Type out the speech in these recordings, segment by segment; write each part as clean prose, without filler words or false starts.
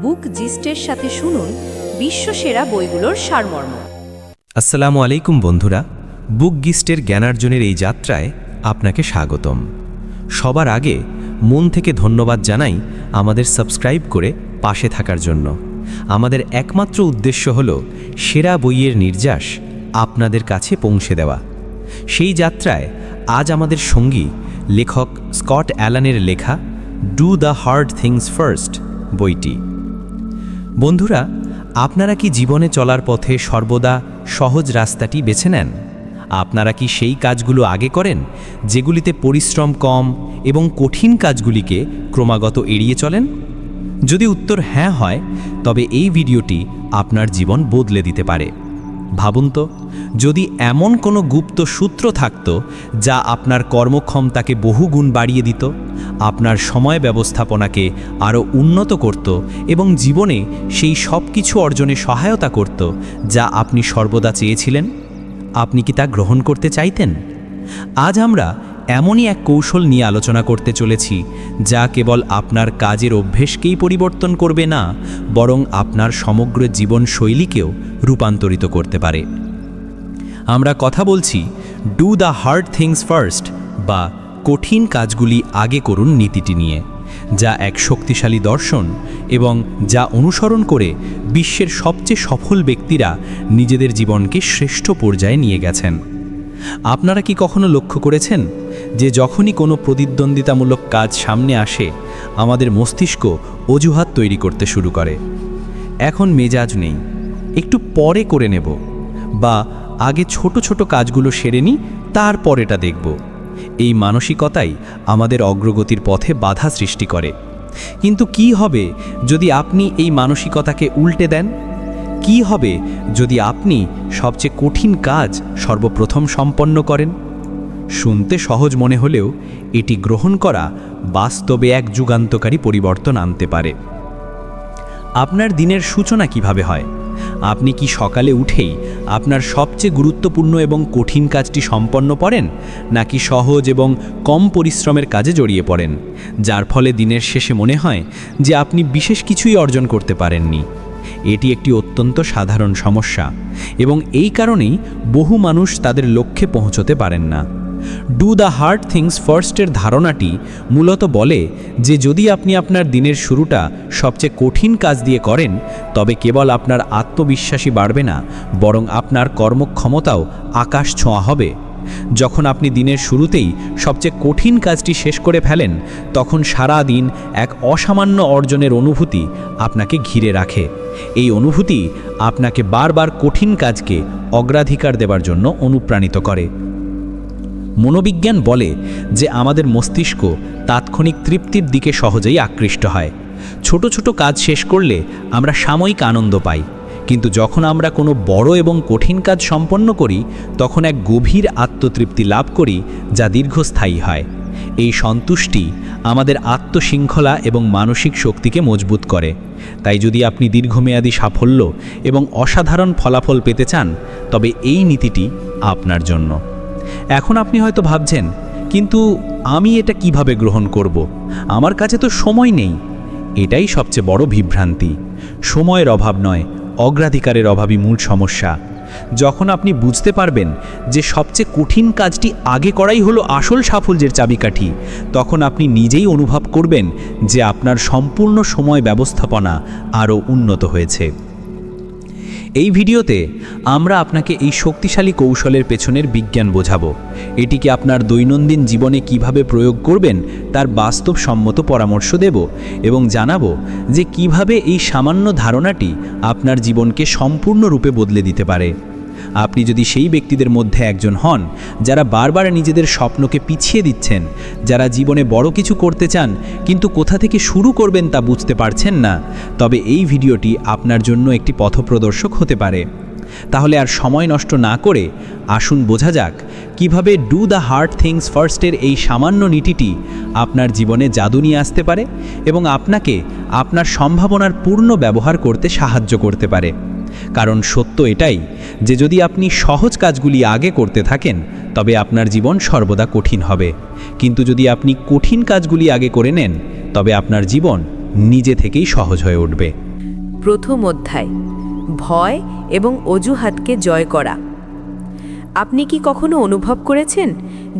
বুক জিস্টের সাথে শুনুন বিশ্বসেরা বইগুলোর সারমর্ম। আসসালামু আলাইকুম বন্ধুরা, বুক গিস্টের জ্ঞানার্জনের এই যাত্রায় আপনাকে স্বাগতম। সবার আগে মন থেকে ধন্যবাদ জানাই আমাদের সাবস্ক্রাইব করে পাশে থাকার জন্য। আমাদের একমাত্র উদ্দেশ্য হল সেরা বইয়ের নির্যাস আপনাদের কাছে পৌঁছে দেওয়া। সেই যাত্রায় আজ আমাদের সঙ্গী লেখক স্কট অ্যালানের লেখা do the hard things first বইটি। বন্ধুরা, আপনারা কি জীবনে চলার পথে সর্বদা সহজ রাস্তাটি বেছে নেন? আপনারা কি সেই কাজগুলো আগে করেন যেগুলিতে পরিশ্রম কম এবং কঠিন কাজগুলিকে ক্রমাগত এড়িয়ে চলেন? যদি উত্তর হ্যাঁ হয়, তবে এই ভিডিওটি আপনার জীবন বদলে দিতে পারে। ভাবুন তো, যদি এমন কোনো গুপ্ত সূত্র থাকত যা আপনার কর্মক্ষমতাকে বহুগুণ বাড়িয়ে দিত, আপনার সময় ব্যবস্থাপনাকে আরও উন্নত করত এবং জীবনে সেই সব কিছু অর্জনে সহায়তা করত যা আপনি সর্বদা চেয়েছিলেন, আপনি কি তা গ্রহণ করতে চাইতেন? আজ আমরা এমনই এক কৌশল নিয়ে আলোচনা করতে চলেছি যা কেবল আপনার কাজের অভ্যেসকেই পরিবর্তন করবে না, বরং আপনার সমগ্র জীবনশৈলীকেও রূপান্তরিত করতে পারে। আমরা কথা বলছি do the hard things first বা কঠিন কাজগুলি আগে করুন নীতিটি নিয়ে, যা এক শক্তিশালী দর্শন এবং যা অনুসরণ করে বিশ্বের সবচেয়ে সফল ব্যক্তিরা নিজেদের জীবনকে শ্রেষ্ঠ পর্যায়ে নিয়ে গেছেন। আপনারা কি কখনো লক্ষ্য করেছেন যে যখনই কোনো প্রতিদ্বন্দ্বিতামূলক কাজ সামনে আসে, আমাদের মস্তিষ্ক অজুহাত তৈরি করতে শুরু করে? এখন মেজাজ নেই, একটু পরে করে নেব, বা আগে ছোট ছোট কাজগুলো সেরে নিই, তারপরেটা দেখব। এই মানসিকতাই আমাদের অগ্রগতির পথে বাধা সৃষ্টি করে। কিন্তু কি হবে যদি আপনি এই মানসিকতাকে উল্টে দেন? কি হবে যদি আপনি সবচেয়ে কঠিন কাজ সর্বপ্রথম সম্পন্ন করেন? শুনতে সহজ মনে হলেও এটি গ্রহণ করা বাস্তবে এক যুগান্তকারী পরিবর্তন আনতে পারে। আপনার দিনের সূচনা কিভাবে হয়? আপনি কি সকালে উঠেই আপনার সবচেয়ে গুরুত্বপূর্ণ এবং কঠিন কাজটি সম্পন্ন করেন, নাকি সহজ এবং কম পরিশ্রমের কাজে জড়িয়ে পড়েন, যার ফলে দিনের শেষে মনে হয় যে আপনি বিশেষ কিছুই অর্জন করতে পারেননি? এটি একটি অত্যন্ত সাধারণ সমস্যা এবং এই কারণেই বহু মানুষ তাদের লক্ষ্যে পৌঁছতে পারেন না। ডু দ্য হার্ড থিংস ফার্স্টের ধারণাটি মূলত বলে যে যদি আপনি আপনার দিনের শুরুটা সবচেয়ে কঠিন কাজ দিয়ে করেন, তবে কেবল আপনার আত্মবিশ্বাসই বাড়বে না, বরং আপনার কর্মক্ষমতাও আকাশ ছোঁয়া হবে। যখন আপনি দিনের শুরুতেই সবচেয়ে কঠিন কাজটি শেষ করে ফেলেন, তখন সারা দিন এক অসামান্য অর্জনের অনুভূতি আপনাকে ঘিরে রাখে। এই অনুভূতি আপনাকে বারবার কঠিন কাজকে অগ্রাধিকার দেওয়ার জন্য অনুপ্রাণিত করে। মনোবিজ্ঞান বলে যে আমাদের মস্তিষ্ক তাৎক্ষণিক তৃপ্তির দিকে সহজেই আকৃষ্ট হয়। ছোট ছোট কাজ শেষ করলে আমরা সাময়িক আনন্দ পাই, কিন্তু যখন আমরা কোনো বড় এবং কঠিন কাজ সম্পন্ন করি, তখন এক গভীর আত্মতৃপ্তি লাভ করি যা দীর্ঘস্থায়ী হয়। এই সন্তুষ্টি আমাদের আত্মশৃঙ্খলা এবং মানসিক শক্তিকে মজবুত করে। তাই যদি আপনি দীর্ঘমেয়াদী সাফল্য এবং অসাধারণ ফলাফল পেতে চান, তবে এই নীতিটি আপনার জন্য। এখন আপনি হয়তো ভাবছেন, কিন্তু আমি এটা কিভাবে গ্রহণ করব? আমার কাছে তো সময় নেই। এটাই সবচেয়ে বড় বিভ্রান্তি। সময়ের অভাব নয়, অগ্রাধিকারের অভাবই মূল সমস্যা। যখন আপনি বুঝতে পারবেন যে সবচেয়ে কঠিন কাজটি আগে করাই হলো আসল সাফল্যের চাবিকাঠি, তখন আপনি নিজেই অনুভব করবেন যে আপনার সম্পূর্ণ সময় ব্যবস্থাপনা আরও উন্নত হয়েছে। এই ভিডিওতে আমরা আপনাকে এই শক্তিশালী কৌশলের পেছনের বিজ্ঞান বোঝাবো। এটিকে আপনার দৈনন্দিন জীবনে কিভাবে প্রয়োগ করবেন তার বাস্তবসম্মত পরামর্শ দেব এবং জানাবো যে কিভাবে এই সামান্য ধারণাটি আপনার জীবনকে সম্পূর্ণরূপে বদলে দিতে পারে। আপনি যদি সেই ব্যক্তিদের মধ্যে একজন হন যারা বারবার নিজেদের স্বপ্নকে পিছিয়ে দিচ্ছেন, যারা জীবনে বড় কিছু করতে চান কিন্তু কোথা থেকে শুরু করবেন তা বুঝতে পারছেন না, তবে এই ভিডিওটি আপনার জন্য একটি পথপ্রদর্শক হতে পারে। তাহলে আর সময় নষ্ট না করে আসুন বোঝা যাক কিভাবে ডু দ্য হার্ড থিংস ফার্স্টের এই সামান্য নীতিটি আপনার জীবনে জাদু নিয়ে আসতে পারে এবং আপনাকে আপনার সম্ভাবনার পূর্ণ ব্যবহার করতে সাহায্য করতে পারে। কারণ সত্য এটাই যে যদি আপনি সহজ কাজগুলি আগে করতে থাকেন, তবে আপনার জীবন সর্বদা কঠিন হবে। কিন্তু যদি আপনি কঠিন কাজগুলি আগে করে নেন, তবে আপনার জীবন নিজে থেকেই সহজ হয়ে উঠবে। প্রথম অধ্যায়, ভয় এবং অজুহাতকে জয় করা। আপনি কি কখনো অনুভব করেছেন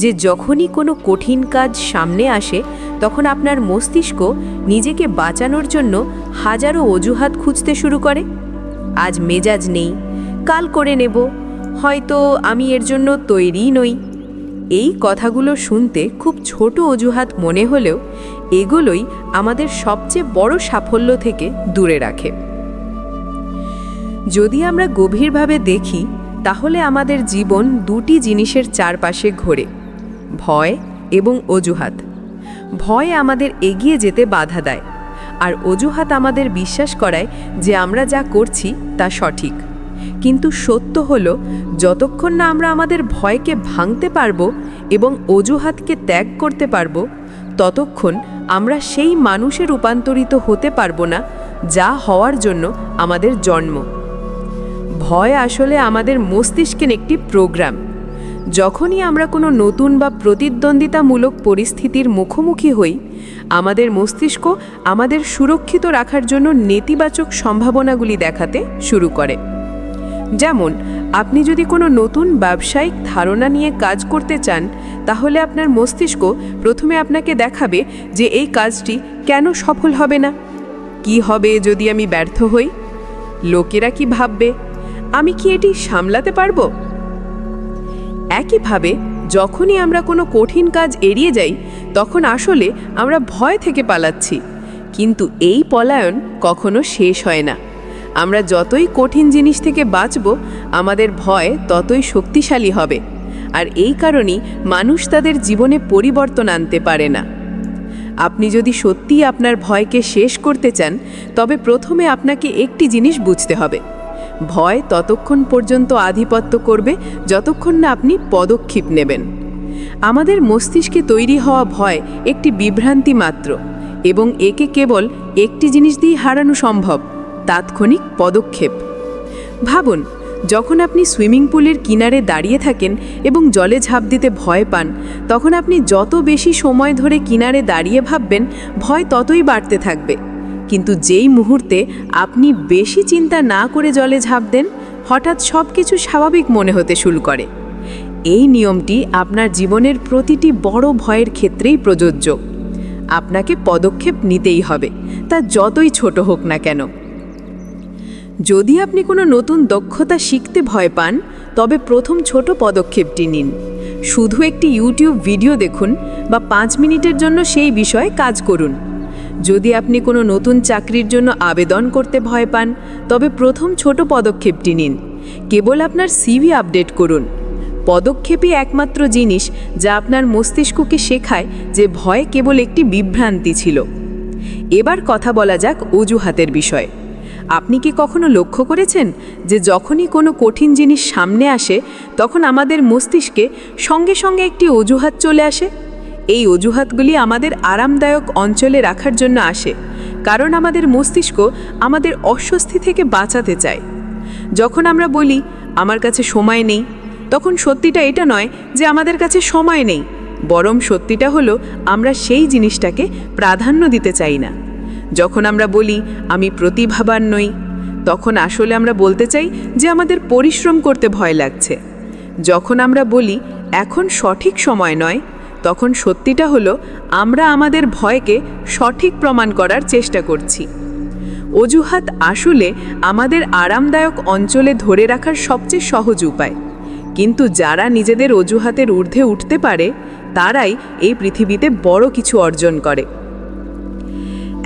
যে যখনই কোনো কঠিন কাজ সামনে আসে তখন আপনার মস্তিষ্ক নিজেকে বাঁচানোর জন্য হাজারো অজুহাত খুঁজতে শুরু করে? আজ মেজাজ নেই, কাল করে নেব, হয়তো আমি এর জন্য তৈরি নই। এই কথাগুলো শুনতে খুব ছোট অজুহাত মনে হলেও এগুলোই আমাদের সবচেয়ে বড় সাফল্য থেকে দূরে রাখে। যদি আমরা গভীরভাবে দেখি তাহলে আমাদের জীবন দুটি জিনিসের চারপাশে ঘোরে, ভয় এবং অজুহাত। ভয় আমাদের এগিয়ে যেতে বাধা দেয়, আর অজুহাত আমাদের বিশ্বাস করায় যে আমরা যা করছি তা সঠিক। কিন্তু সত্য হলো, যতক্ষণ না আমরা আমাদের ভয়কে ভাঙতে পারবো এবং অজুহাতকে ত্যাগ করতে পারবো, ততক্ষণ আমরা সেই মানুষে রূপান্তরিত হতে পারবো না যা হওয়ার জন্য আমাদের জন্ম। ভয় আসলে আমাদের মস্তিষ্কের একটি প্রোগ্রাম। যখনই আমরা কোনো নতুন বা প্রতিদ্বন্দ্বিতামূলক পরিস্থিতির মুখোমুখি হই, আমাদের মস্তিষ্ক আমাদের সুরক্ষিত রাখার জন্য নেতিবাচক সম্ভাবনাগুলি দেখাতে শুরু করে। যেমন, আপনি যদি কোনো নতুন ব্যবসায়িক ধারণা নিয়ে কাজ করতে চান, তাহলে আপনার মস্তিষ্ক প্রথমে আপনাকে দেখাবে যে এই কাজটি কেন সফল হবে না। কি হবে যদি আমি ব্যর্থ হই? লোকেরা কি ভাববে? আমি কি এটি সামলাতে পারবো? একইভাবে যখনই আমরা কোনো কঠিন কাজ এড়িয়ে যাই, তখন আসলে আমরা ভয় থেকে পালাচ্ছি। কিন্তু এই পলায়ন কখনো শেষ হয় না। আমরা যতই কঠিন জিনিস থেকে বাঁচব, আমাদের ভয় ততই শক্তিশালী হবে। আর এই কারণেই মানুষ তাদের জীবনে পরিবর্তন আনতে পারে না। আপনি যদি সত্যিই আপনার ভয়কে শেষ করতে চান, তবে প্রথমে আপনাকে একটি জিনিস বুঝতে হবে: ভয় ততক্ষণ পর্যন্ত আধিপত্য করবে যতক্ষণ না আপনি পদক্ষেপ নেবেন। আমাদের মস্তিষ্কে তৈরি হওয়া ভয় একটি বিভ্রান্তি মাত্র, এবং একে কেবল একটি জিনিস দিয়ে হারানো সম্ভব: তাৎক্ষণিক পদক্ষেপ। ভাবুন, যখন আপনি সুইমিং পুলের কিনারে দাঁড়িয়ে থাকেন এবং জলে ঝাঁপ দিতে ভয় পান, তখন আপনি যত বেশি সময় ধরে কিনারে দাঁড়িয়ে ভাববেন, ভয় ততই বাড়তে থাকবে। কিন্তু যেই মুহূর্তে আপনি বেশি চিন্তা না করে জলে ঝাঁপ দেন, হঠাৎ সব কিছু স্বাভাবিক মনে হতে শুরু করে। এই নিয়মটি আপনার জীবনের প্রতিটি বড় ভয়ের ক্ষেত্রেই প্রযোজ্য। আপনাকে পদক্ষেপ নিতেই হবে, তা যতই ছোট হোক না কেন। যদি আপনি কোনো নতুন দক্ষতা শিখতে ভয় পান, তবে প্রথম ছোট পদক্ষেপটি নিন। শুধু একটি ইউটিউব ভিডিও দেখুন বা 5 মিনিটের জন্য সেই বিষয়ে কাজ করুন। যদি আপনি কোনো নতুন চাকরির জন্য আবেদন করতে ভয় পান, তবে প্রথম ছোট পদক্ষেপটি নিন। কেবল আপনার সিভি আপডেট করুন। পদক্ষেপই একমাত্র জিনিস যা আপনার মস্তিষ্ককে শেখায় যে ভয় কেবল একটি বিভ্রান্তি ছিল। এবার কথা বলা যাক অজুহাতের বিষয়ে। আপনি কি কখনো লক্ষ্য করেছেন যে যখনই কোনো কঠিন জিনিস সামনে আসে, তখন আমাদের মস্তিষ্কে সঙ্গে সঙ্গে একটি অজুহাত চলে আসে? এই অজুহাতগুলি আমাদের আরামদায়ক অঞ্চলে রাখার জন্য আসে, কারণ আমাদের মস্তিষ্ক আমাদের অস্বস্তি থেকে বাঁচাতে চায়। যখন আমরা বলি আমার কাছে সময় নেই, তখন সত্যিটা এটা নয় যে আমাদের কাছে সময় নেই, বরং সত্যিটা হলো আমরা সেই জিনিসটাকে প্রাধান্য দিতে চাই না। যখন আমরা বলি আমি প্রতিভাবান নই, তখন আসলে আমরা বলতে চাই যে আমাদের পরিশ্রম করতে ভয় লাগছে। যখন আমরা বলি এখন সঠিক সময় নয়, তখন সত্যিটা হলো আমরা আমাদের ভয়কে সঠিক প্রমাণ করার চেষ্টা করছি। অজুহাত আসলে আমাদের আরামদায়ক অঞ্চলে ধরে রাখার সবচেয়ে সহজ উপায়, কিন্তু যারা নিজেদের অজুহাতের ঊর্ধ্বে উঠতে পারে, তারাই এই পৃথিবীতে বড় কিছু অর্জন করে।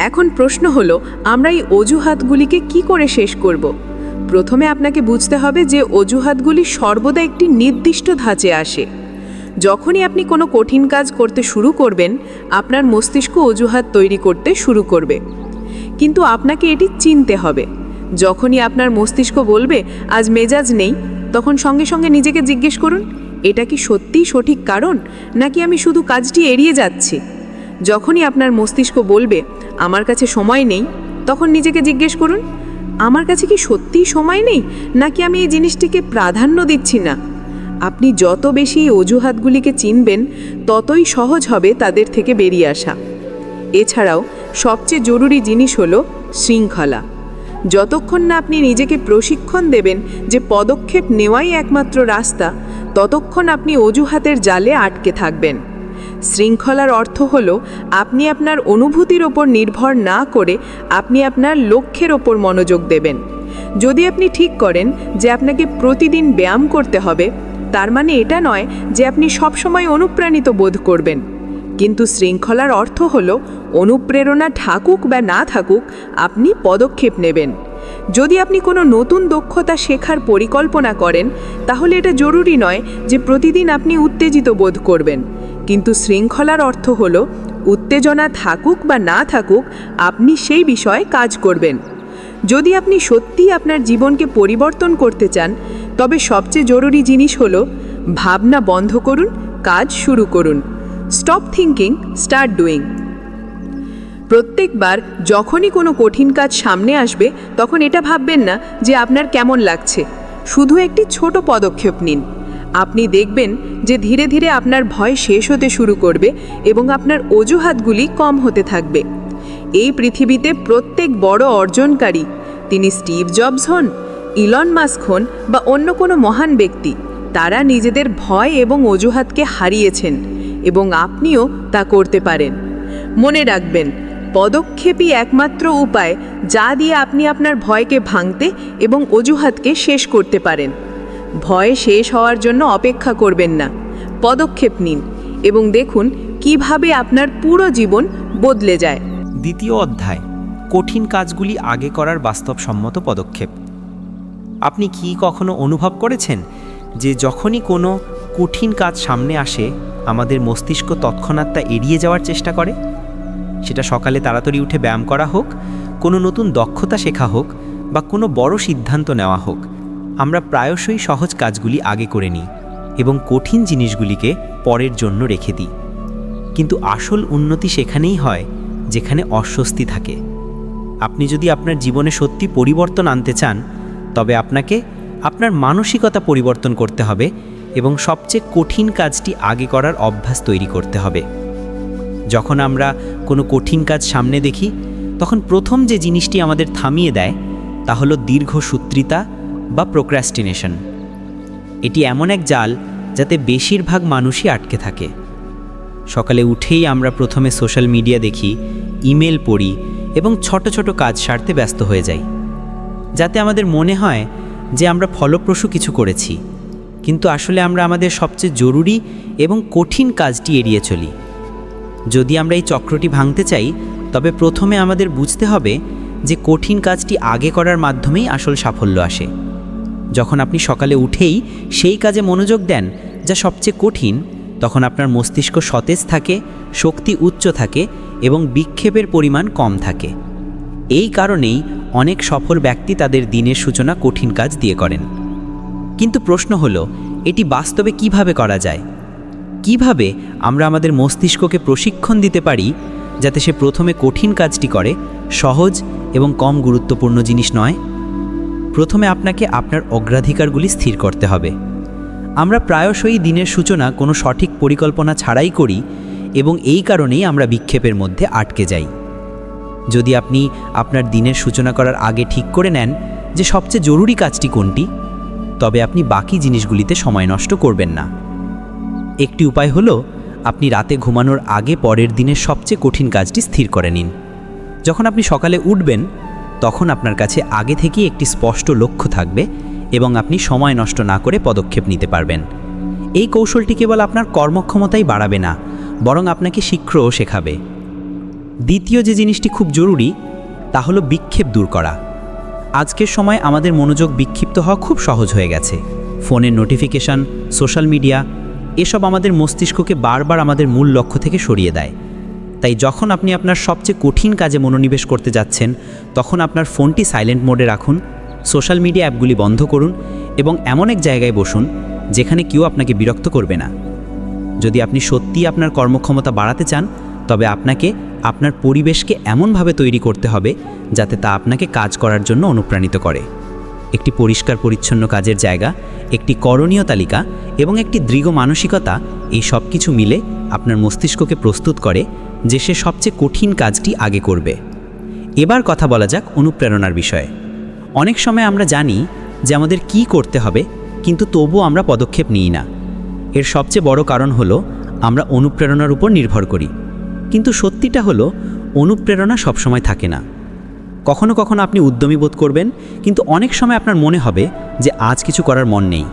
এখন প্রশ্ন হলো, আমরা এই অজুহাতগুলিকে কি করে শেষ করব? প্রথমে আপনাকে বুঝতে হবে যে অজুহাতগুলি সর্বদা একটি নির্দিষ্ট ধাঁচে আসে। যখনই আপনি কোনো কঠিন কাজ করতে শুরু করবেন, আপনার মস্তিষ্ক অজুহাত তৈরি করতে শুরু করবে। কিন্তু আপনাকে এটি চিনতে হবে। যখনই আপনার মস্তিষ্ক বলবে আজ মেজাজ নেই, তখন সঙ্গে সঙ্গে নিজেকে জিজ্ঞেস করুন, এটা কি সত্যিই সঠিক কারণ, নাকি আমি শুধু কাজটি এড়িয়ে যাচ্ছি? যখনই আপনার মস্তিষ্ক বলবে আমার কাছে সময় নেই, তখন নিজেকে জিজ্ঞেস করুন, আমার কাছে কি সত্যিই সময় নেই, নাকি আমি এই জিনিসটিকে প্রাধান্য দিচ্ছি না? আপনি যত বেশি এই অজুহাতগুলিকে চিনবেন, ততই সহজ হবে তাদের থেকে বেরিয়ে আসা। এছাড়াও সবচেয়ে জরুরি জিনিস হলো শৃঙ্খলা। যতক্ষণ না আপনি নিজেকে প্রশিক্ষণ দেবেন যে পদক্ষেপ নেওয়াই একমাত্র রাস্তা, ততক্ষণ আপনি অজুহাতের জালে আটকে থাকবেন। শৃঙ্খলার অর্থ হল আপনি আপনার অনুভূতির ওপর নির্ভর না করে আপনি আপনার লক্ষ্যের ওপর মনোযোগ দেবেন। যদি আপনি ঠিক করেন যে আপনাকে প্রতিদিন ব্যায়াম করতে হবে, তার মানে এটা নয় যে আপনি সবসময় অনুপ্রাণিত বোধ করবেন। কিন্তু শৃঙ্খলার অর্থ হল অনুপ্রেরণা থাকুক বা না থাকুক, আপনি পদক্ষেপ নেবেন। যদি আপনি কোনো নতুন দক্ষতা শেখার পরিকল্পনা করেন, তাহলে এটা জরুরি নয় যে প্রতিদিন আপনি উত্তেজিত বোধ করবেন। কিন্তু শৃঙ্খলার অর্থ হল উত্তেজনা থাকুক বা না থাকুক, আপনি সেই বিষয়ে কাজ করবেন। যদি আপনি সত্যিই আপনার জীবনকে পরিবর্তন করতে চান, তবে সবচেয়ে জরুরি জিনিস হল ভাবনা বন্ধ করুন, কাজ শুরু করুন। Stop thinking, start doing. প্রত্যেকবার যখনই কোনো কঠিন কাজ সামনে আসবে, তখন এটা ভাববেন না যে আপনার কেমন লাগছে। শুধু একটি ছোট পদক্ষেপ নিন। আপনি দেখবেন যে ধীরে ধীরে আপনার ভয় শেষ হতে শুরু করবে এবং আপনার অজুহাতগুলি কম হতে থাকবে। এই পৃথিবীতে প্রত্যেক বড় অর্জনকারী, তিনি স্টিভ জবস হন, ইলন মাস্ক হন বা অন্য কোনো মহান ব্যক্তি, তারা নিজেদের ভয় এবং অজুহাতকে হারিয়েছেন এবং আপনিও তা করতে পারেন। মনে রাখবেন, পদক্ষেপই একমাত্র উপায় যা দিয়ে আপনি আপনার ভয়কে ভাঙতে এবং অজুহাতকে শেষ করতে পারেন। ভয় শেষ হওয়ার জন্য অপেক্ষা করবেন না, পদক্ষেপ নিন এবং দেখুন কিভাবে আপনার পুরো জীবন বদলে যায়। দ্বিতীয় অধ্যায়, কঠিন কাজগুলি আগে করার বাস্তবসম্মত পদক্ষেপ। আপনি কি কখনো অনুভব করেছেন যে যখনই কোনো কঠিন কাজ সামনে আসে, আমাদের মস্তিষ্ক তৎক্ষণাৎ তা এড়িয়ে যাওয়ার চেষ্টা করে? সেটা সকালে তাড়াতাড়ি উঠে ব্যায়াম করা হোক, কোনো নতুন দক্ষতা শেখা হোক বা কোনো বড় সিদ্ধান্ত নেওয়া হোক, আমরা প্রায়শই সহজ কাজগুলি আগে করে নিই এবং কঠিন জিনিসগুলিকে পরের জন্য রেখে দিই। কিন্তু আসল উন্নতি সেখানেই হয় যেখানে অস্বস্তি থাকে। আপনি যদি আপনার জীবনে সত্যি পরিবর্তন আনতে চান, তবে আপনাকে আপনার মানসিকতা পরিবর্তন করতে হবে এবং সবচেয়ে কঠিন কাজটি আগে করার অভ্যাস তৈরি করতে হবে। যখন আমরা কোনো কঠিন কাজ সামনে দেখি, তখন প্রথম যে জিনিসটি আমাদের থামিয়ে দেয় তা হলো দীর্ঘসূত্রিতা বা প্রোক্রাস্টিনেশন। এটি এমন এক জাল যাতে বেশিরভাগ মানুষই আটকে থাকে। সকালে উঠেই আমরা প্রথমে সোশ্যাল মিডিয়া দেখি, ইমেল পড়ি এবং ছোট ছোট কাজ সারতে ব্যস্ত হয়ে যাই, যাতে আমাদের মনে হয় যে আমরা ফলপ্রসূ কিছু করেছি। কিন্তু আসলে আমরা আমাদের সবচেয়ে জরুরি এবং কঠিন কাজটি এড়িয়ে চলি। যদি আমরা এই চক্রটি ভাঙতে চাই, তবে প্রথমে আমাদের বুঝতে হবে যে কঠিন কাজটি আগে করার মাধ্যমেই আসল সাফল্য আসে। যখন আপনি সকালে উঠেই সেই কাজে মনোযোগ দেন যা সবচেয়ে কঠিন, তখন আপনার মস্তিষ্ক সতেজ থাকে, শক্তি উচ্চ থাকে এবং বিক্ষেপের পরিমাণ কম থাকে। এই কারণেই অনেক সফল ব্যক্তি তাদের দিনের সূচনা কঠিন কাজ দিয়ে করেন। কিন্তু প্রশ্ন হলো, এটি বাস্তবে কিভাবে করা যায়? কিভাবে আমরা আমাদের মস্তিষ্ককে প্রশিক্ষণ দিতে পারি যাতে সে প্রথমে কঠিন কাজটি করে, সহজ এবং কম গুরুত্বপূর্ণ জিনিস নয়? প্রথমে আপনাকে আপনার অগ্রাধিকারগুলি স্থির করতে হবে। আমরা প্রায়শই দিনের সূচনা কোনো সঠিক পরিকল্পনা ছাড়াই করি এবং এই কারণেই আমরা বিক্ষেপের মধ্যে আটকে যাই। যদি আপনি আপনার দিনের সূচনা করার আগে ঠিক করে নেন যে সবচেয়ে জরুরি কাজটি কোনটি, তবে আপনি বাকি জিনিসগুলিতে সময় নষ্ট করবেন না। একটি উপায় হলো, আপনি রাতে ঘুমানোর আগে পরের দিনের সবচেয়ে কঠিন কাজটি স্থির করে নিন। যখন আপনি সকালে উঠবেন, তখন আপনার কাছে আগে থেকেই একটি স্পষ্ট লক্ষ্য থাকবে এবং আপনি সময় নষ্ট না করে পদক্ষেপ নিতে পারবেন। এই কৌশলটি কেবল আপনার কর্মক্ষমতাই বাড়াবে না, বরং আপনাকে শীঘ্রও শেখাবে। দ্বিতীয় যে জিনিসটি খুব জরুরি তা হলো বিক্ষেপ দূর করা। আজকের সময় আমাদের মনোযোগ বিক্ষিপ্ত হওয়া খুব সহজ হয়ে গেছে। ফোনের নোটিফিকেশন, সোশ্যাল মিডিয়া এসব আমাদের মস্তিষ্ককে বারবার আমাদের মূল লক্ষ্য থেকে সরিয়ে দেয়। তাই যখন আপনি আপনার সবচেয়ে কঠিন কাজে মনোনিবেশ করতে যাচ্ছেন, তখন আপনার ফোনটি সাইলেন্ট মোডে রাখুন, সোশ্যাল মিডিয়া অ্যাপগুলি বন্ধ করুন এবং এমন এক জায়গায় বসুন যেখানে কেউ আপনাকে বিরক্ত করবে না। যদি আপনি সত্যিই আপনার কর্মক্ষমতা বাড়াতে চান, তবে আপনাকে আপনার পরিবেশকে এমনভাবে তৈরি করতে হবে যাতে তা আপনাকে কাজ করার জন্য অনুপ্রাণিত করে। একটি পরিষ্কার পরিচ্ছন্ন কাজের জায়গা, একটি করণীয় তালিকা এবং একটি দৃঢ় মানসিকতা, এই সব কিছু মিলে আপনার মস্তিষ্ককে প্রস্তুত করে যে সে সবচেয়ে কঠিন কাজটি আগে করবে। এবার কথা বলা যাক অনুপ্রেরণার বিষয়ে। অনেক সময় আমরা জানি যে আমাদের কি করতে হবে, কিন্তু তবুও আমরা পদক্ষেপ নিই না। এর সবচেয়ে বড় কারণ হলো আমরা অনুপ্রেরণার উপর নির্ভর করি। কিন্তু সত্যিটা হলো অনুপ্রেরণা সবসময় থাকে না। কখনো কখনো আপনি উদ্যমী বোধ করবেন, কিন্তু অনেক সময় আপনার মনে হবে যে আজ কিছু করার মন নেই।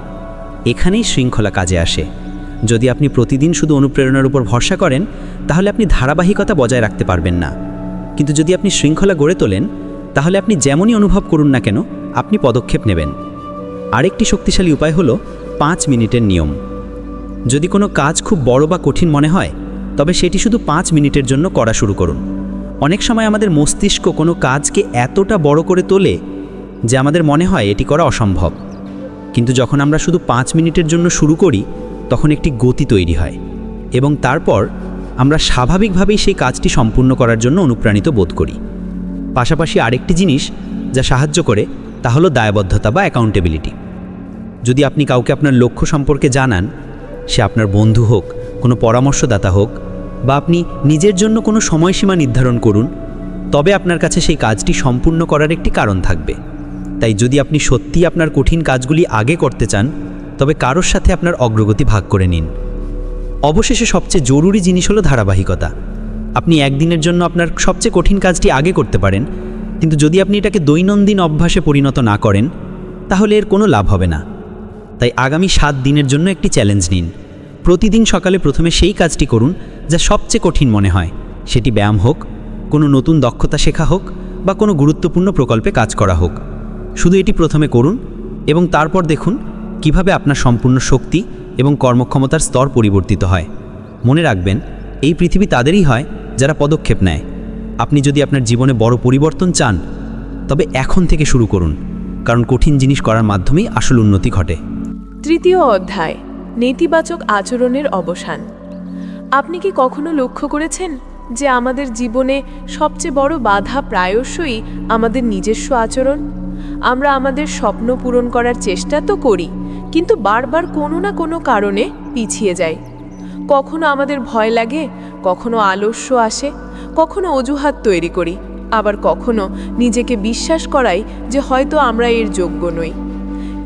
এখানেই শৃঙ্খলা কাজে আসে। যদি আপনি প্রতিদিন শুধু অনুপ্রেরণার উপর ভরসা করেন, তাহলে আপনি ধারাবাহিকতা বজায় রাখতে পারবেন না। কিন্তু যদি আপনি শৃঙ্খলা গড়ে তোলেন, তাহলে আপনি যেমনই অনুভব করুন না কেন, আপনি পদক্ষেপ নেবেন। আরেকটি শক্তিশালী উপায় হলো 5 মিনিটের নিয়ম। যদি কোনো কাজ খুব বড় বা কঠিন মনে হয়, তবে সেটি শুধু 5 মিনিটের জন্য করা শুরু করুন। অনেক সময় আমাদের মস্তিষ্ক কোনো কাজকে এতটা বড় করে তোলে যে আমাদের মনে হয় এটি করা অসম্ভব। কিন্তু যখন আমরা শুধু 5 মিনিটের জন্য শুরু করি, তখন একটি গতি তৈরি হয় এবং তারপর আমরা স্বাভাবিকভাবেই সেই কাজটি সম্পূর্ণ করার জন্য অনুপ্রাণিত বোধ করি। পাশাপাশি আরেকটি জিনিস যা সাহায্য করে তা হলো দায়বদ্ধতা বা অ্যাকাউন্টেবিলিটি। যদি আপনি কাউকে আপনার লক্ষ্য সম্পর্কে জানান, সে আপনার বন্ধু হোক, কোনো পরামর্শদাতা হোক, বা আপনি নিজের জন্য কোনো সময়সীমা নির্ধারণ করুন, তবে আপনার কাছে সেই কাজটি সম্পূর্ণ করার একটি কারণ থাকবে। তাই যদি আপনি সত্যিই আপনার কঠিন কাজগুলি আগে করতে চান, তবে কারোর সাথে আপনার অগ্রগতি ভাগ করে নিন। অবশেষে সবচেয়ে জরুরি জিনিস হলো ধারাবাহিকতা। আপনি একদিনের জন্য আপনার সবচেয়ে কঠিন কাজটি আগে করতে পারেন, কিন্তু যদি আপনি এটাকে দৈনন্দিন অভ্যাসে পরিণত না করেন, তাহলে এর কোনো লাভ হবে না। তাই আগামী 7 দিনের জন্য একটি চ্যালেঞ্জ নিন। প্রতিদিন সকালে প্রথমে সেই কাজটি করুন যা সবচেয়ে কঠিন মনে হয়। সেটি ব্যায়াম হোক, কোনো নতুন দক্ষতা শেখা হোক, বা কোনো গুরুত্বপূর্ণ প্রকল্পে কাজ করা হোক। শুধু এটি প্রথমে করুন এবং তারপর দেখুন কিভাবে আপনার সম্পূর্ণ শক্তি এবং কর্মক্ষমতার স্তর পরিবর্তিত হয়। মনে রাখবেন, এই পৃথিবী তাদেরই হয় যারা পদক্ষেপ নেয়। আপনি যদি আপনার জীবনে বড় পরিবর্তন চান, তবে এখন থেকে শুরু করুন, কারণ কঠিন জিনিস করার মাধ্যমেই আসল উন্নতি ঘটে। তৃতীয় অধ্যায়, নেতিবাচক আচরণের অবসান। আপনি কি কখনো লক্ষ্য করেছেন যে আমাদের জীবনে সবচেয়ে বড় বাধা প্রায়শই আমাদের নিজস্ব আচরণ? আমরা আমাদের স্বপ্ন পূরণ করার চেষ্টা তো করি, কিন্তু বারবার কোনো না কোনো কারণে পিছিয়ে যাই। কখনো আমাদের ভয় লাগে, কখনো আলস্য আসে, কখনো অজুহাত তৈরি করি, আবার কখনো নিজেকে বিশ্বাস করাই যে হয়তো আমরা এর যোগ্য নই।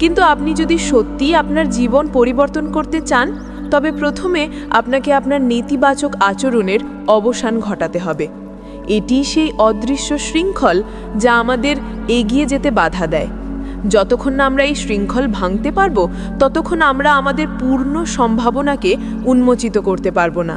কিন্তু আপনি যদি সত্যিই আপনার জীবন পরিবর্তন করতে চান, তবে প্রথমে আপনাকে আপনার নেতিবাচক আচরণের অবসান ঘটাতে হবে। এটি সেই অদৃশ্য শৃঙ্খল যা আমাদের এগিয়ে যেতে বাধা দেয়। যতক্ষণ না আমরা এই শৃঙ্খল ভাঙতে পারবো, ততক্ষণ আমরা আমাদের পূর্ণ সম্ভাবনাকে উন্মোচিত করতে পারবো না।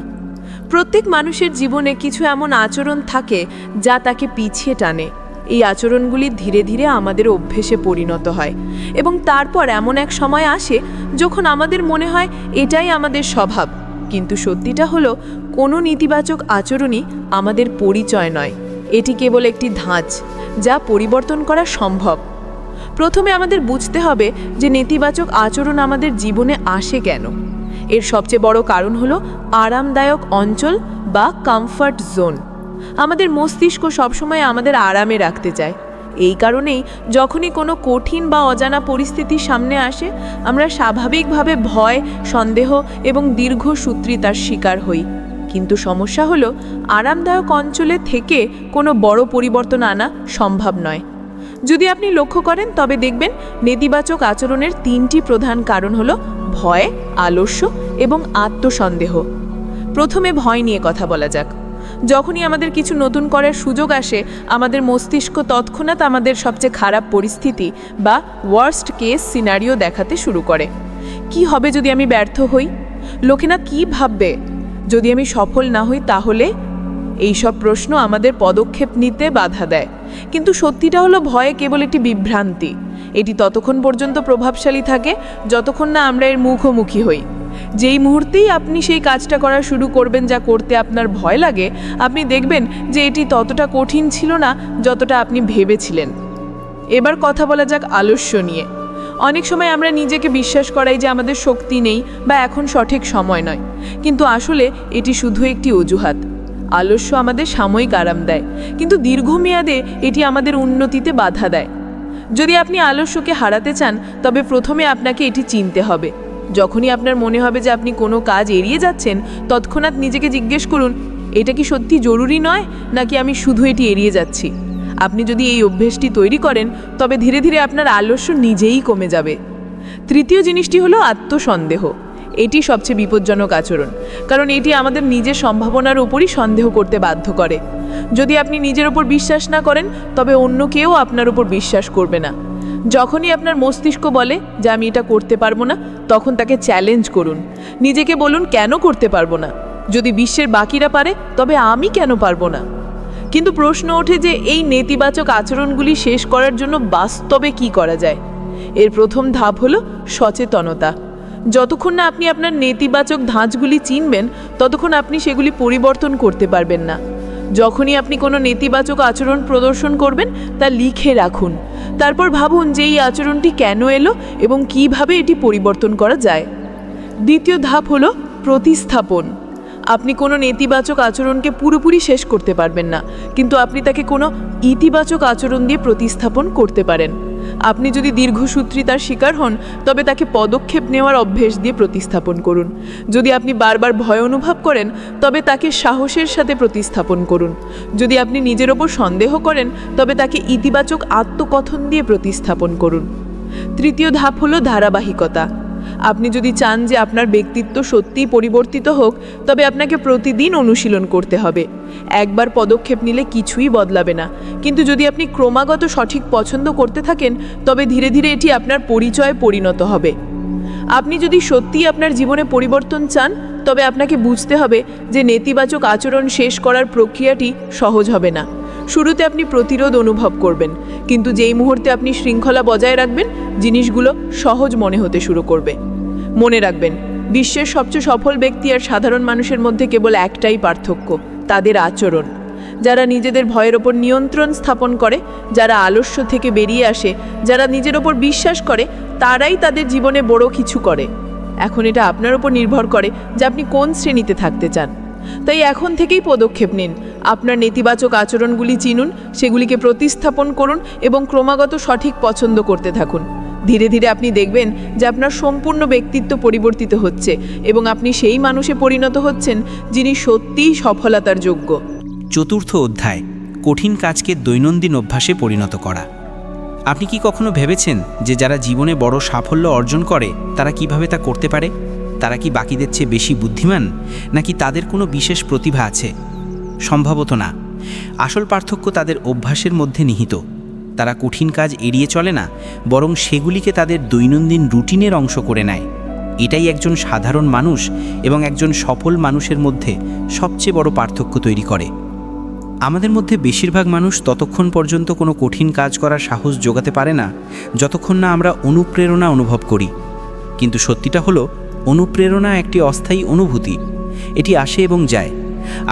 প্রত্যেক মানুষের জীবনে কিছু এমন আচরণ থাকে যা তাকে পিছিয়ে টানে। এই আচরণগুলি ধীরে ধীরে আমাদের অভ্যেসে পরিণত হয় এবং তারপর এমন এক সময় আসে যখন আমাদের মনে হয় এটাই আমাদের স্বভাব। কিন্তু সত্যিটা হলো, কোনো নেতিবাচক আচরণই আমাদের পরিচয় নয়, এটি কেবল একটি ধাঁচ যা পরিবর্তন করা সম্ভব। প্রথমে আমাদের বুঝতে হবে যে নেতিবাচক আচরণ আমাদের জীবনে আসে কেন। এর সবচেয়ে বড় কারণ হলো আরামদায়ক অঞ্চল বা কমফর্ট জোন। আমাদের মস্তিষ্ক সবসময় আমাদের আরামে রাখতে চায়। এই কারণেই যখনই কোনো কঠিন বা অজানা পরিস্থিতি সামনে আসে, আমরা স্বাভাবিকভাবে ভয়, সন্দেহ এবং দীর্ঘসূত্রিতার শিকার হই। কিন্তু সমস্যা হলো, আরামদায়ক অঞ্চলে থেকে কোনো বড় পরিবর্তন আনা সম্ভব নয়। যদি আপনি লক্ষ্য করেন, তবে দেখবেন নেতিবাচক আচরণের 3টি প্রধান কারণ হলো ভয়, আলস্য এবং আত্মসন্দেহ। প্রথমে ভয় নিয়ে কথা বলা যাক। যখনই আমাদের কিছু নতুন করার সুযোগ আসে, আমাদের মস্তিষ্ক তৎক্ষণাৎ আমাদের সবচেয়ে খারাপ পরিস্থিতি বা ওয়ার্স্ট কেস সিনারিও দেখাতে শুরু করে। কি হবে যদি আমি ব্যর্থ হই? লোকেরা কি ভাববে? যদি আমি সফল না হই তাহলে? এইসব প্রশ্ন আমাদের পদক্ষেপ নিতে বাধা দেয়। কিন্তু সত্যিটা হলো, ভয় কেবল একটি বিভ্রান্তি। এটি ততক্ষণ পর্যন্ত প্রভাবশালী থাকে যতক্ষণ না আমরা এর মুখোমুখি হই। যেই মুহূর্তেই আপনি সেই কাজটা করা শুরু করবেন যা করতে আপনার ভয় লাগে, আপনি দেখবেন যে এটি ততটা কঠিন ছিল না যতটা আপনি ভেবেছিলেন। এবার কথা বলা যাক আলস্য নিয়ে। অনেক সময় আমরা নিজেকে বিশ্বাস করাই যে আমাদের শক্তি নেই বা এখন সঠিক সময় নয়, কিন্তু আসলে এটি শুধু একটি অজুহাত। আলস্য আমাদের সাময়িক আরাম দেয়, কিন্তু দীর্ঘমেয়াদে এটি আমাদের উন্নতিতে বাধা দেয়। যদি আপনি আলস্যকে হারাতে চান, তবে প্রথমে আপনাকে এটি চিনতে হবে। যখনই আপনার মনে হবে যে আপনি কোনো কাজ এড়িয়ে যাচ্ছেন, তৎক্ষণাৎ নিজেকে জিজ্ঞেস করুন, এটা কি সত্যি জরুরি নয়, নাকি আমি শুধু এটি এড়িয়ে যাচ্ছি? আপনি যদি এই অভ্যেসটি তৈরি করেন তবে ধীরে ধীরে আপনার আলস্য নিজেই কমে যাবে। তৃতীয় জিনিসটি হলো আত্মসন্দেহ। এটি সবচেয়ে বিপজ্জনক আচরণ, কারণ এটি আমাদের নিজের সম্ভাবনার উপরই সন্দেহ করতে বাধ্য করে। যদি আপনি নিজের ওপর বিশ্বাস না করেন তবে অন্য কেউ আপনার উপর বিশ্বাস করবে না। যখনই আপনার মস্তিষ্ক বলে যে আমি এটা করতে পারবো না, তখন তাকে চ্যালেঞ্জ করুন। নিজেকে বলুন কেন করতে পারবো না? যদি বিশ্বের বাকিরা পারে তবে আমি কেন পারবো না? কিন্তু প্রশ্ন ওঠে যে এই নেতিবাচক আচরণগুলি শেষ করার জন্য বাস্তবে কি করা যায়। এর প্রথম ধাপ হলো সচেতনতা। যতক্ষণ না আপনি আপনার নেতিবাচক ধাঁচগুলি চিনবেন ততক্ষণ আপনি সেগুলি পরিবর্তন করতে পারবেন না। যখনই আপনি কোনো নেতিবাচক আচরণ প্রদর্শন করবেন তা লিখে রাখুন। তারপর ভাবুন যে এই আচরণটি কেন এলো এবং কিভাবে এটি পরিবর্তন করা যায়। দ্বিতীয় ধাপ হলো প্রতিস্থাপন। আপনি কোনো নেতিবাচক আচরণকে পুরোপুরি শেষ করতে পারবেন না, কিন্তু আপনি তাকে কোনো ইতিবাচক আচরণ দিয়ে প্রতিস্থাপন করতে পারেন। আপনি যদি দীর্ঘসূত্রিতার শিকার হন তবে তাকে পদক্ষেপ নেওয়ার অভ্যেস দিয়ে প্রতিস্থাপন করুন। যদি আপনি বারবার ভয় অনুভব করেন তবে তাকে সাহসের সাথে প্রতিস্থাপন করুন। যদি আপনি নিজের ওপর সন্দেহ করেন তবে তাকে ইতিবাচক আত্মকথন দিয়ে প্রতিস্থাপন করুন। তৃতীয় ধাপ হলো ধারাবাহিকতা। আপনি যদি চান যে আপনার ব্যক্তিত্ব সত্যিই পরিবর্তিত হোক তবে আপনাকে প্রতিদিন অনুশীলন করতে হবে। একবার পদক্ষেপ নিলে কিছুই বদলাবে না, কিন্তু যদি আপনি ক্রমাগত সঠিক পছন্দ করতে থাকেন তবে ধীরে ধীরে এটি আপনার পরিচয়ে পরিণত হবে। আপনি যদি সত্যিই আপনার জীবনে পরিবর্তন চান তবে আপনাকে বুঝতে হবে যে নেতিবাচক আচরণ শেষ করার প্রক্রিয়াটি সহজ হবে না। শুরুতে আপনি প্রতিরোধ অনুভব করবেন, কিন্তু যেই মুহূর্তে আপনি শৃঙ্খলা বজায় রাখবেন জিনিসগুলো সহজ মনে হতে শুরু করবে। মনে রাখবেন, বিশ্বের সবচেয়ে সফল ব্যক্তি আর সাধারণ মানুষের মধ্যে কেবল একটাই পার্থক্য, তাদের আচরণ। যারা নিজেদের ভয়ের ওপর নিয়ন্ত্রণ স্থাপন করে, যারা আলস্য থেকে বেরিয়ে আসে, যারা নিজের ওপর বিশ্বাস করে, তারাই তাদের জীবনে বড় কিছু করে। এখন এটা আপনার ওপর নির্ভর করে যে আপনি কোন শ্রেণীতে থাকতে চান। তাই এখন থেকেই পদক্ষেপ নিন। আপনার নেতিবাচক আচরণগুলি চিনুন, সেগুলিকে প্রতিস্থাপন করুন এবং ক্রমাগত সঠিক পছন্দ করতে থাকুন। ধীরে ধীরে আপনি দেখবেন যে আপনার সম্পূর্ণ ব্যক্তিত্ব পরিবর্তিত হচ্ছে এবং আপনি সেই মানুষে পরিণত হচ্ছেন যিনি সত্যিই সফলতার যোগ্য। চতুর্থ অধ্যায়, কঠিন কাজকে দৈনন্দিন অভ্যাসে পরিণত করা। আপনি কি কখনো ভেবেছেন যে যারা জীবনে বড় সাফল্য অর্জন করে তারা কিভাবে তা করতে পারে? তারা কি বাকিদের চেয়ে বেশি বুদ্ধিমান, নাকি তাদের কোনো বিশেষ প্রতিভা আছে? সম্ভবত না। আসল পার্থক্য তাদের অভ্যাসের মধ্যে নিহিত। তারা কঠিন কাজ এড়িয়ে চলে না, বরং সেগুলিকে তাদের দৈনন্দিন রুটিনের অংশ করে নেয়। এটাই একজন সাধারণ মানুষ এবং একজন সফল মানুষের মধ্যে সবচেয়ে বড় পার্থক্য তৈরি করে। আমাদের মধ্যে বেশিরভাগ মানুষ ততক্ষণ পর্যন্ত কোনো কঠিন কাজ করার সাহস জোগাতে পারে না যতক্ষণ না আমরা অনুপ্রেরণা অনুভব করি। কিন্তু সত্যিটা হলো, অনুপ্রেরণা একটি অস্থায়ী অনুভূতি। এটি আসে এবং যায়।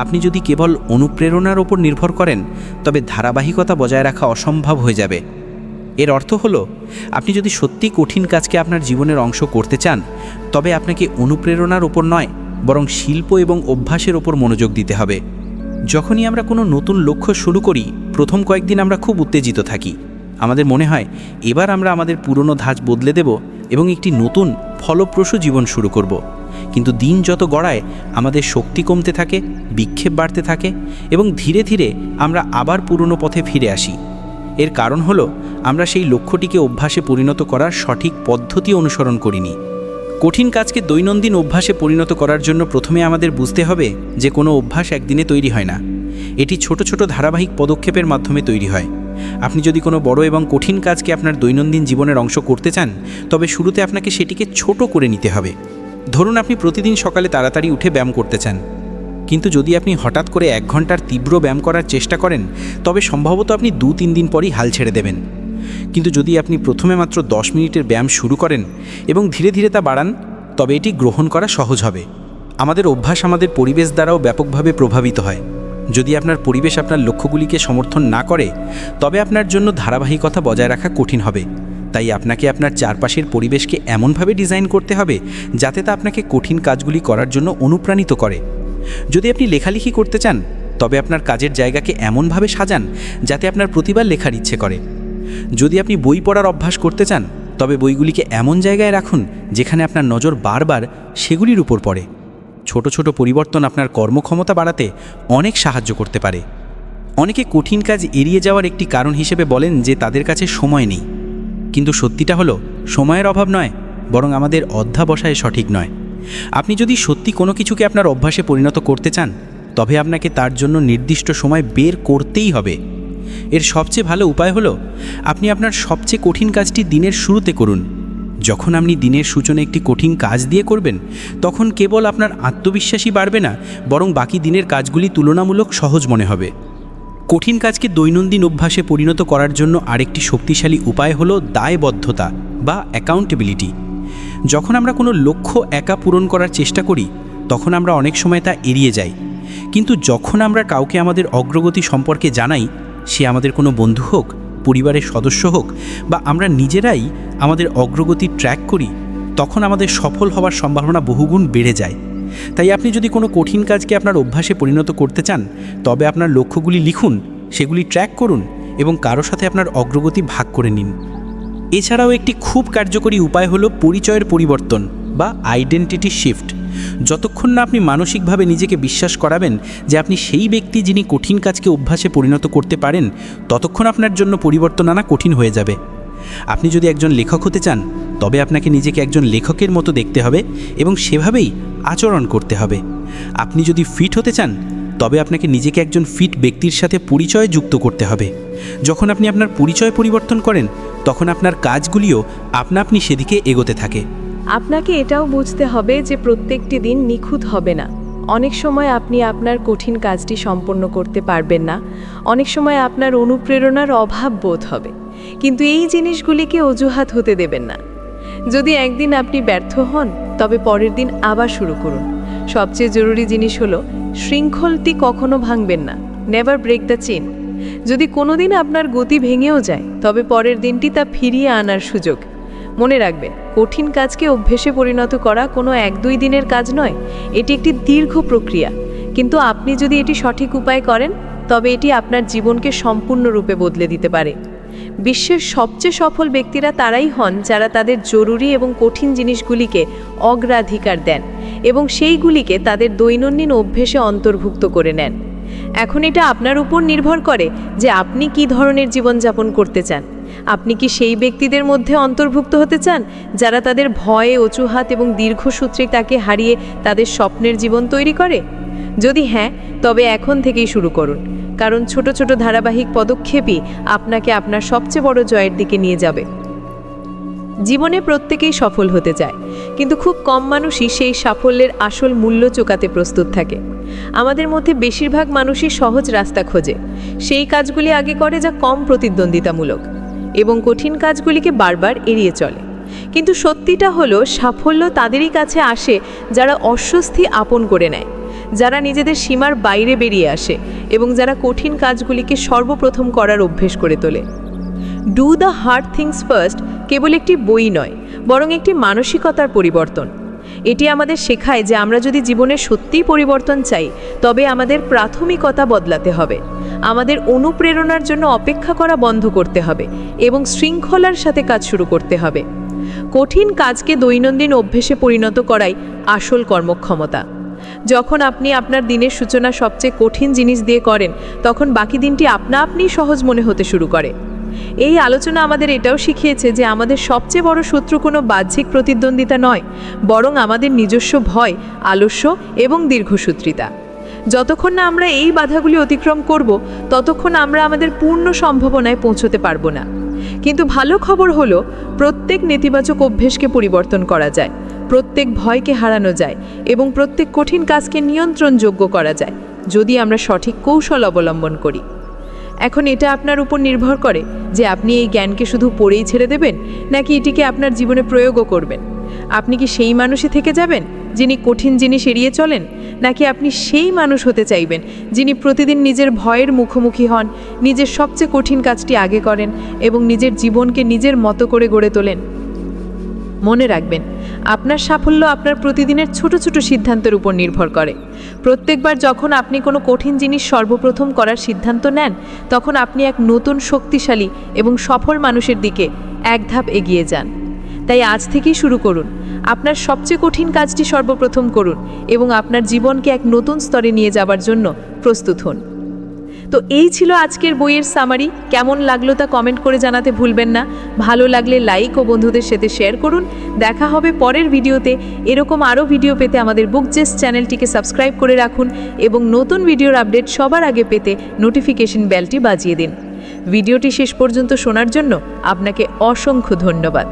আপনি যদি কেবল অনুপ্রেরণার ওপর নির্ভর করেন তবে ধারাবাহিকতা বজায় রাখা অসম্ভব হয়ে যাবে। এর অর্থ হলো, আপনি যদি সত্যি কঠিন কাজকে আপনার জীবনের অংশ করতে চান তবে আপনাকে অনুপ্রেরণার ওপর নয়, বরং শিল্প এবং অভ্যাসের ওপর মনোযোগ দিতে হবে। যখনই আমরা কোনো নতুন লক্ষ্য শুরু করি, প্রথম কয়েকদিন আমরা খুব উত্তেজিত থাকি। আমাদের মনে হয় এবার আমরা আমাদের পুরনো ধাঁচ বদলে দেব এবং একটি নতুন ফলপ্রসূ জীবন শুরু করব। কিন্তু দিন যত গড়ায় আমাদের শক্তি কমতে থাকে, বিক্ষেপ বাড়তে থাকে এবং ধীরে ধীরে আমরা আবার পুরনো পথে ফিরে আসি। এর কারণ হলো আমরা সেই লক্ষ্যটিকে অভ্যাসে পরিণত করার সঠিক পদ্ধতি অনুসরণ করিনি। কঠিন কাজকে দৈনন্দিন অভ্যাসে পরিণত করার জন্য প্রথমে আমাদের বুঝতে হবে যে কোনো অভ্যাস একদিনে তৈরি হয় না। এটি ছোট ছোট ধারাবাহিক পদক্ষেপের মাধ্যমে তৈরি হয়। আপনি যদি কোনো বড় এবং কঠিন কাজকে আপনার দৈনন্দিন জীবনের অংশ করতে চান তবে শুরুতে আপনাকে সেটিকে ছোট করে নিতে হবে। ধরুন আপনি প্রতিদিন সকালে তাড়াতাড়ি উঠে ব্যায়াম করতে চান, কিন্তু যদি আপনি হঠাৎ করে 1 ঘন্টার তীব্র ব্যায়াম করার চেষ্টা করেন তবে সম্ভবত আপনি 2-3 দিন পরই হাল ছেড়ে দেবেন। কিন্তু যদি আপনি প্রথমে মাত্র 10 মিনিটের ব্যায়াম শুরু করেন এবং ধীরে ধীরে তা বাড়ান তবে এটি গ্রহণ করা সহজ হবে। আমাদের অভ্যাস আমাদের পরিবেশ দ্বারাও ব্যাপকভাবে প্রভাবিত হয়। যদি আপনার পরিবেশ আপনার লক্ষ্যগুলিকে সমর্থন না করে তবে আপনার জন্য ধারাবাহিকতা বজায় রাখা কঠিন হবে। তাই আপনাকে আপনার চারপাশের পরিবেশকে এমনভাবে ডিজাইন করতে হবে যাতে তা আপনাকে কঠিন কাজগুলি করার জন্য অনুপ্রাণিত করে। যদি আপনি লেখালেখি করতে চান তবে আপনার কাজের জায়গাকে এমনভাবে সাজান যাতে আপনার প্রতিবার লেখার ইচ্ছে করে। যদি আপনি বই পড়ার অভ্যাস করতে চান তবে বইগুলিকে এমন জায়গায় রাখুন যেখানে আপনার নজর বারবার সেগুলির উপর পড়ে। ছোট ছোট পরিবর্তন আপনার কর্মক্ষমতা বাড়াতে অনেক সাহায্য করতে পারে। অনেকে কঠিন কাজ এড়িয়ে যাওয়ার একটি কারণ হিসেবে বলেন যে তাদের কাছে সময় নেই, কিন্তু সত্যিটা হলো সময়ের অভাব নয়, বরং আমাদের অধ্যাবসায় সঠিক নয়। আপনি যদি সত্যি কোনো কিছুকে আপনার অভ্যাসে পরিণত করতে চান, তবে আপনাকে তার জন্য নির্দিষ্ট সময় বের করতেই হবে। এর সবচেয়ে ভালো উপায় হলো আপনি আপনার সবচেয়ে কঠিন কাজটি দিনের শুরুতে করুন। যখন আপনি দিনের সূচনা একটি কঠিন কাজ দিয়ে করবেন, তখন কেবল আপনার আত্মবিশ্বাসই বাড়বে না, বরং বাকি দিনের কাজগুলি তুলনামূলক সহজ মনে হবে। কঠিন কাজকে দৈনন্দিন অভ্যাসে পরিণত করার জন্য আরেকটি শক্তিশালী উপায় হলো দায়বদ্ধতা বা অ্যাকাউন্টেবিলিটি। যখন আমরা কোনো লক্ষ্য একা পূরণ করার চেষ্টা করি, তখন আমরা অনেক সময় তা এড়িয়ে যাই। কিন্তু যখন আমরা কাউকে আমাদের অগ্রগতি সম্পর্কে জানাই, সে আমাদের কোনো বন্ধু হোক, পরিবারের সদস্য হোক, বা আমরা নিজেরাই আমাদের অগ্রগতি ট্র্যাক করি, তখন আমাদের সফল হওয়ার সম্ভাবনা বহুগুণ বেড়ে যায়। তাই আপনি যদি কোনো কঠিন কাজকে আপনার অভ্যাসে পরিণত করতে চান, তবে আপনার লক্ষ্যগুলি লিখুন, সেগুলি ট্র্যাক করুন এবং কারো সাথে আপনার অগ্রগতি ভাগ করে নিন। এছাড়াও একটি খুব কার্যকরী উপায় হলো পরিচয়ের পরিবর্তন বা আইডেন্টিটি শিফট। যতক্ষণ না আপনি মানসিকভাবে নিজেকে বিশ্বাস করাবেন যে আপনি সেই ব্যক্তি যিনি কঠিন কাজকে অভ্যাসে পরিণত করতে পারেন, ততক্ষণ আপনার জন্য পরিবর্তন আনা কঠিন হয়ে যাবে। আপনি যদি একজন লেখক হতে চান, তবে আপনাকে নিজেকে একজন লেখকের মতো দেখতে হবে এবং সেভাবেই আচরণ করতে হবে। আপনি যদি ফিট হতে চান, তবে আপনাকে নিজেকে একজন ফিট ব্যক্তির সাথে পরিচয় যুক্ত করতে হবে। যখন আপনি আপনার পরিচয় পরিবর্তন করেন, তখন আপনার কাজগুলিও আপনা আপনি সেদিকে এগোতে থাকে। আপনাকে এটাও বুঝতে হবে যে প্রত্যেকটি দিন নিখুঁত হবে না। অনেক সময় আপনি আপনার কঠিন কাজটি সম্পন্ন করতে পারবেন না, অনেক সময় আপনার অনুপ্রেরণার অভাব বোধ হবে, কিন্তু এই জিনিসগুলিকে অজুহাত হতে দেবেন না। যদি একদিন আপনি ব্যর্থ হন, তবে পরের দিন আবার শুরু করুন। সবচেয়ে জরুরি জিনিস হলো শৃঙ্খলটি কখনো ভাঙবেন না, নেভার ব্রেক দ্য চেইন। যদি কোনোদিন আপনার গতি ভেঙেও যায়, তবে পরের দিনটি তা ফিরিয়ে আনার সুযোগ। মনে রাখবেন, কঠিন কাজকে অভ্যেসে পরিণত করা কোনো 1-2 দিনের কাজ নয়, এটি একটি দীর্ঘ প্রক্রিয়া। কিন্তু আপনি যদি এটি সঠিক উপায় করেন, তবে এটি আপনার জীবনকে সম্পূর্ণরূপে বদলে দিতে পারে। বিশ্বের সবচেয়ে সফল ব্যক্তিরা তারাই হন যারা তাদের জরুরি এবং কঠিন জিনিসগুলিকে অগ্রাধিকার দেন এবং সেইগুলিকে তাদের দৈনন্দিন অভ্যেসে অন্তর্ভুক্ত করে নেন। এখন এটা আপনার উপর নির্ভর করে যে আপনি কী ধরনের জীবনযাপন করতে চান। আপনি কি সেই ব্যক্তিদের মধ্যে অন্তর্ভুক্ত হতে চান যারা তাদের ভয়ে, অজুহাত এবং দীর্ঘসূত্রিতাকে হারিয়ে তাদের স্বপ্নের জীবন তৈরি করে? যদি হ্যাঁ, তবে এখন থেকেই শুরু করুন, কারণ ছোট ছোট ধারাবাহিক পদক্ষেপই আপনাকে আপনার সবচেয়ে বড় জয়ের দিকে নিয়ে যাবে। জীবনে প্রত্যেকেই সফল হতে চায়, কিন্তু খুব কম মানুষই সেই সাফল্যের আসল মূল্য চোকাতে প্রস্তুত থাকে। আমাদের মধ্যে বেশিরভাগ মানুষই সহজ রাস্তা খোঁজে, সেই কাজগুলি আগে করে যা কম প্রতিদ্বন্দ্বিতামূলক, এবং কঠিন কাজগুলিকে বারবার এড়িয়ে চলে। কিন্তু সত্যিটা হলো, সাফল্য তাদেরই কাছে আসে যারা অস্বস্তি আপন করে নেয়, যারা নিজেদের সীমার বাইরে বেরিয়ে আসে এবং যারা কঠিন কাজগুলিকে সর্বপ্রথম করার অভ্যেস করে তোলে। Do the hard things first কেবল একটি বই নয়, বরং একটি মানসিকতার পরিবর্তন। এটি আমাদের শেখায় যে আমরা যদি জীবনে সত্যিই পরিবর্তন চাই, তবে আমাদের প্রাথমিকতা বদলাতে হবে, আমাদের অনুপ্রেরণার জন্য অপেক্ষা করা বন্ধ করতে হবে এবং শৃঙ্খলার সাথে কাজ শুরু করতে হবে। কঠিন কাজকে দৈনন্দিন অভ্যেসে পরিণত করাই আসল কর্মক্ষমতা। যখন আপনি আপনার দিনের সূচনা সবচেয়ে কঠিন জিনিস দিয়ে করেন, তখন বাকি দিনটি আপনা আপনিই সহজ মনে হতে শুরু করে। এই আলোচনা আমাদের এটাও শিখিয়েছে যে আমাদের সবচেয়ে বড় শত্রু কোনো বাহ্যিক প্রতিদ্বন্দ্বিতা নয়, বরং আমাদের নিজস্ব ভয়, আলস্য এবং দীর্ঘসূত্রিতা। যতক্ষণ না আমরা এই বাধাগুলি অতিক্রম করব, ততক্ষণ আমরা আমাদের পূর্ণ সম্ভাবনায় পৌঁছতে পারবো না। কিন্তু ভালো খবর হলো, প্রত্যেক নেতিবাচক অভ্যেসকে পরিবর্তন করা যায়, প্রত্যেক ভয়কে হারানো যায় এবং প্রত্যেক কঠিন কাজকে নিয়ন্ত্রণযোগ্য করা যায়, যদি আমরা সঠিক কৌশল অবলম্বন করি। এখন এটা আপনার উপর নির্ভর করে যে আপনি এই জ্ঞানকে শুধু পড়েই ছেড়ে দেবেন, নাকি এটিকে আপনার জীবনে প্রয়োগও করবেন। আপনি কি সেই মানুষই থেকে যাবেন যিনি কঠিন জিনিস এড়িয়ে চলেন, নাকি আপনি সেই মানুষ হতে চাইবেন যিনি প্রতিদিন নিজের ভয়ের মুখোমুখি হন, নিজের সবচেয়ে কঠিন কাজটি আগে করেন এবং নিজের জীবনকে নিজের মতো করে গড়ে তোলেন? মনে রাখবেন, আপনার সাফল্য আপনার প্রতিদিনের ছোট ছোট সিদ্ধান্তের উপর নির্ভর করে। প্রত্যেকবার যখন আপনি কোনো কঠিন জিনিস সর্বপ্রথম করার সিদ্ধান্ত নেন, তখন আপনি এক নতুন, শক্তিশালী এবং সফল মানুষের দিকে এক ধাপ এগিয়ে যান। তাই আজ থেকেই শুরু করুন, আপনার সবচেয়ে কঠিন কাজটি সর্বপ্রথম করুন এবং আপনার জীবনকে এক নতুন স্তরে নিয়ে যাবার জন্য প্রস্তুত হন। তো এই ছিল আজকের বইয়ের সামারি। কেমন লাগলো তা কমেন্ট করে জানাতে ভুলবেন না। ভালো লাগলে লাইক ও বন্ধুদের সাথে শেয়ার করুন। দেখা হবে পরের ভিডিওতে। এরকম আরও ভিডিও পেতে আমাদের বুকজেস চ্যানেলটিকে সাবস্ক্রাইব করে রাখুন এবং নতুন ভিডিওর আপডেট সবার আগে পেতে নোটিফিকেশন বেলটি বাজিয়ে দিন। ভিডিওটি শেষ পর্যন্ত শোনার জন্য আপনাকে অসংখ্য ধন্যবাদ।